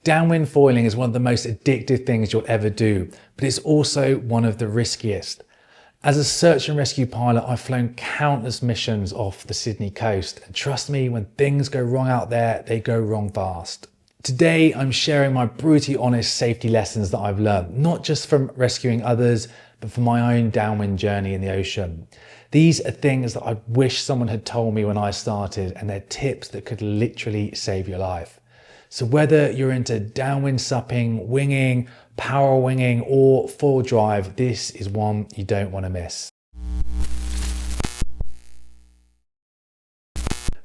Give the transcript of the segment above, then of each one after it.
Downwind foiling is one of the most addictive things you'll ever do, but it's also one of the riskiest. As a search and rescue pilot, I've flown countless missions off the Sydney coast, and trust me, when things go wrong out there, they go wrong fast. Today, I'm sharing my brutally honest safety lessons that I've learned, not just from rescuing others, but from my own downwind journey in the ocean. These are things that I wish someone had told me when I started, and they're tips that could literally save your life. So whether you're into downwind supping, winging, parawinging, or foil drive, this is one you don't want to miss.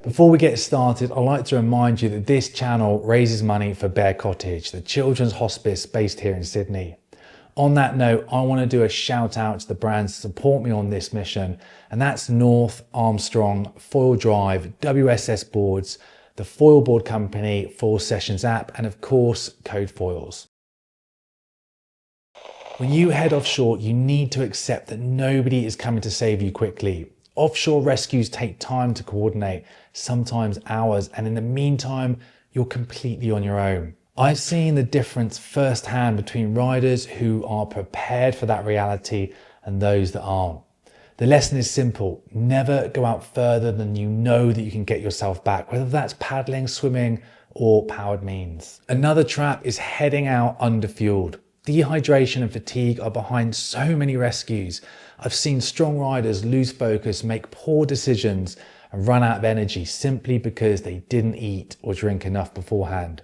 Before we get started, I'd like to remind you that this channel raises money for Bear Cottage, the children's hospice based here in Sydney. On that note, I want to do a shout out to the brands that support me on this mission, and that's North, Armstrong, Foil Drive, WSS Boards, the Foil Board Company, Foil Sessions app, and of course, Code Foils. When you head offshore, you need to accept that nobody is coming to save you quickly. Offshore rescues take time to coordinate, sometimes hours, and in the meantime, you're completely on your own. I've seen the difference firsthand between riders who are prepared for that reality and those that aren't. The lesson is simple: never go out further than you know that you can get yourself back, whether that's paddling, swimming, or powered means. Another trap is heading out underfueled. Dehydration and fatigue are behind so many rescues. I've seen strong riders lose focus, make poor decisions, and run out of energy simply because they didn't eat or drink enough beforehand.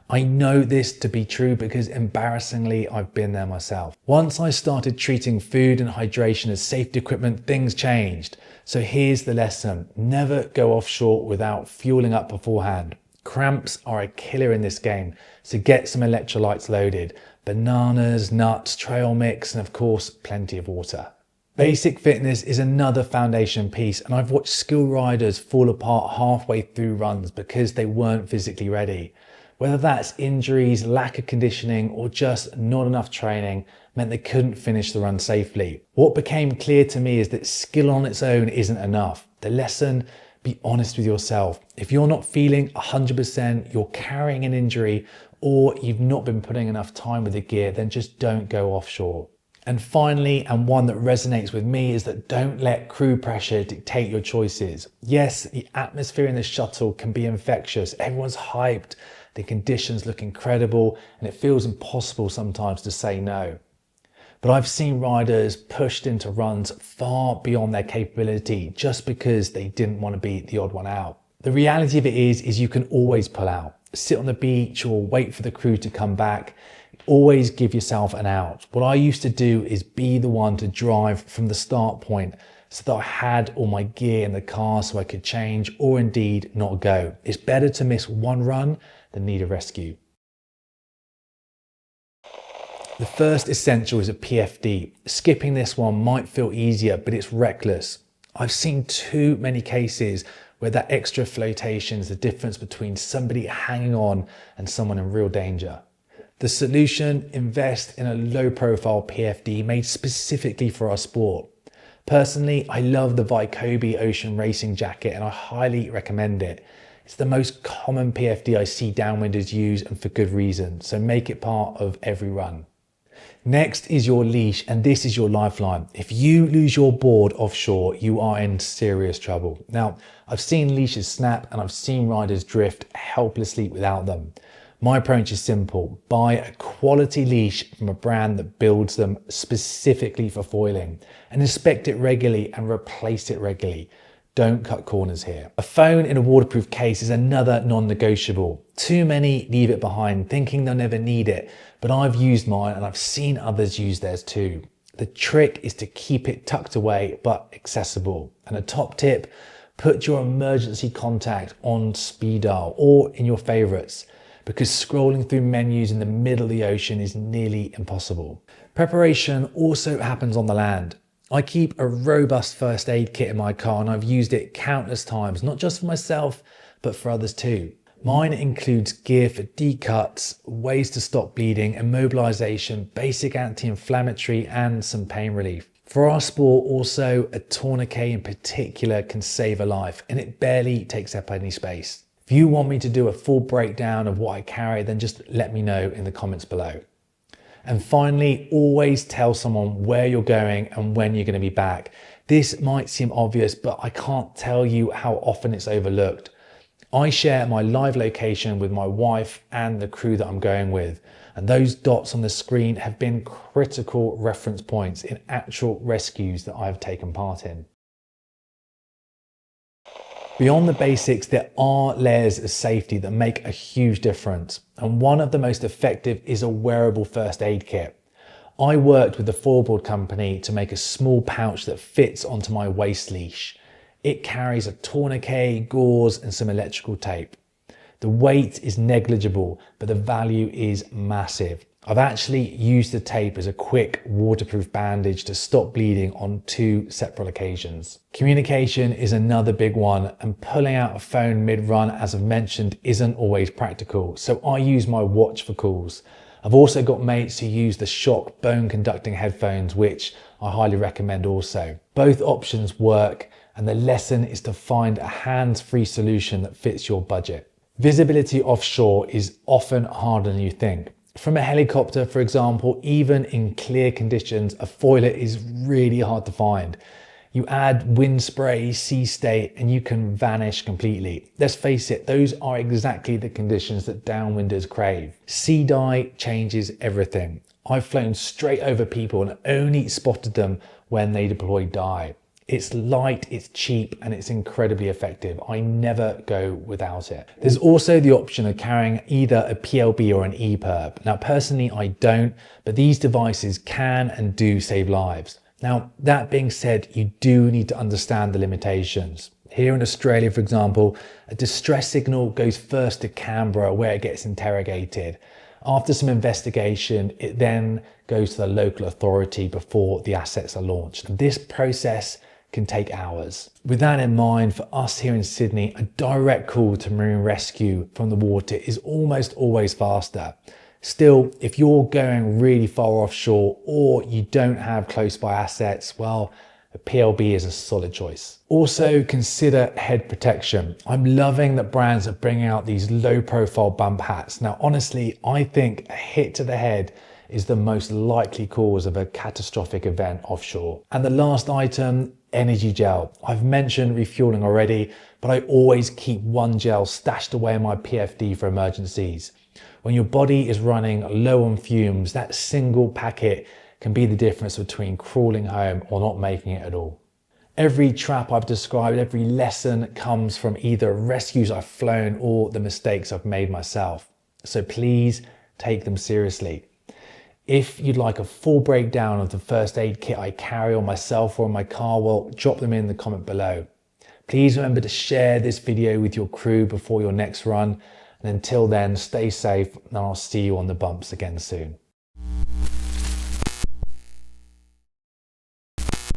I know this to be true because embarrassingly, I've been there myself. Once I started treating food and hydration as safety equipment, things changed. So here's the lesson: never go offshore without fueling up beforehand. Cramps are a killer in this game, so get some electrolytes loaded. Bananas, nuts, trail mix, and of course, plenty of water. Basic fitness is another foundation piece, and I've watched skilled riders fall apart halfway through runs because they weren't physically ready. Whether that's injuries, lack of conditioning, or just not enough training meant they couldn't finish the run safely. What became clear to me is that skill on its own isn't enough. The lesson: be honest with yourself. If you're not feeling 100%, you're carrying an injury, or you've not been putting enough time with the gear, then just don't go offshore. And finally, and one that resonates with me, is that don't let crew pressure dictate your choices. Yes, the atmosphere in the shuttle can be infectious. Everyone's hyped, the conditions look incredible, and it feels impossible sometimes to say no. But I've seen riders pushed into runs far beyond their capability just because they didn't want to be the odd one out. The reality of it is you can always pull out. Sit on the beach or wait for the crew to come back. Always give yourself an out. What I used to do is be the one to drive from the start point so that I had all my gear in the car so I could change or indeed not go. It's better to miss one run than need a rescue. The first essential is a PFD. Skipping this one might feel easier, but it's reckless. I've seen too many cases where that extra flotation is the difference between somebody hanging on and someone in real danger. The solution: invest in a low profile PFD made specifically for our sport. Personally, I love the Vycobi Ocean Racing Jacket and I highly recommend it. It's the most common PFD I see downwinders use, and for good reason, so make it part of every run. Next is your leash, and this is your lifeline. If you lose your board offshore, you are in serious trouble. Now, I've seen leashes snap and I've seen riders drift helplessly without them. My approach is simple: buy a quality leash from a brand that builds them specifically for foiling, and inspect it regularly and replace it regularly. Don't cut corners here. A phone in a waterproof case is another non-negotiable. Too many leave it behind thinking they'll never need it, but I've used mine and I've seen others use theirs too. The trick is to keep it tucked away but accessible. And a top tip: put your emergency contact on speed dial or in your favorites, because scrolling through menus in the middle of the ocean is nearly impossible. Preparation also happens on the land. I keep a robust first aid kit in my car, and I've used it countless times, not just for myself, but for others too. Mine includes gear for decuts, ways to stop bleeding, immobilization, basic anti-inflammatory, and some pain relief. For our sport also, a tourniquet in particular can save a life, and it barely takes up any space. If you want me to do a full breakdown of what I carry, then just let me know in the comments below. And finally, always tell someone where you're going and when you're going to be back. This might seem obvious, but I can't tell you how often it's overlooked. I share my live location with my wife and the crew that I'm going with, and those dots on the screen have been critical reference points in actual rescues that I've taken part in. Beyond the basics, there are layers of safety that make a huge difference, and one of the most effective is a wearable first aid kit. I worked with the floorboard company to make a small pouch that fits onto my waist leash. It carries a tourniquet, gauze, and some electrical tape. The weight is negligible, but the value is massive. I've actually used the tape as a quick waterproof bandage to stop bleeding on 2 separate occasions. Communication is another big one, and pulling out a phone mid-run, as I've mentioned, isn't always practical, so I use my watch for calls. I've also got mates who use the Shock bone conducting headphones, which I highly recommend also. Both options work, and the lesson is to find a hands-free solution that fits your budget. Visibility offshore is often harder than you think. From a helicopter, for example, even in clear conditions, a foiler is really hard to find. You add wind spray, sea state, and you can vanish completely. Let's face it, those are exactly the conditions that downwinders crave. Sea dye changes everything. I've flown straight over people and only spotted them when they deploy dye. It's light, it's cheap, and it's incredibly effective. I never go without it. There's also the option of carrying either a PLB or an EPIRB. Now, personally, I don't, but these devices can and do save lives. Now, that being said, you do need to understand the limitations. Here in Australia, for example, a distress signal goes first to Canberra, where it gets interrogated. After some investigation, it then goes to the local authority before the assets are launched. This process can take hours. With that in mind, for us here in Sydney, a direct call to marine rescue from the water is almost always faster. Still, if you're going really far offshore or you don't have close by assets, well, a PLB is a solid choice. Also consider head protection. I'm loving that brands are bringing out these low profile bump hats. Now, honestly, I think a hit to the head is the most likely cause of a catastrophic event offshore. And the last item, energy gel. I've mentioned refueling already, but I always keep one gel stashed away in my PFD for emergencies. When your body is running low on fumes, that single packet can be the difference between crawling home or not making it at all. Every trap I've described, every lesson comes from either rescues I've flown or the mistakes I've made myself. So please take them seriously. If you'd like a full breakdown of the first aid kit I carry on myself or in my car, well, drop them in the comment below. Please remember to share this video with your crew before your next run. And until then, stay safe, and I'll see you on the bumps again soon.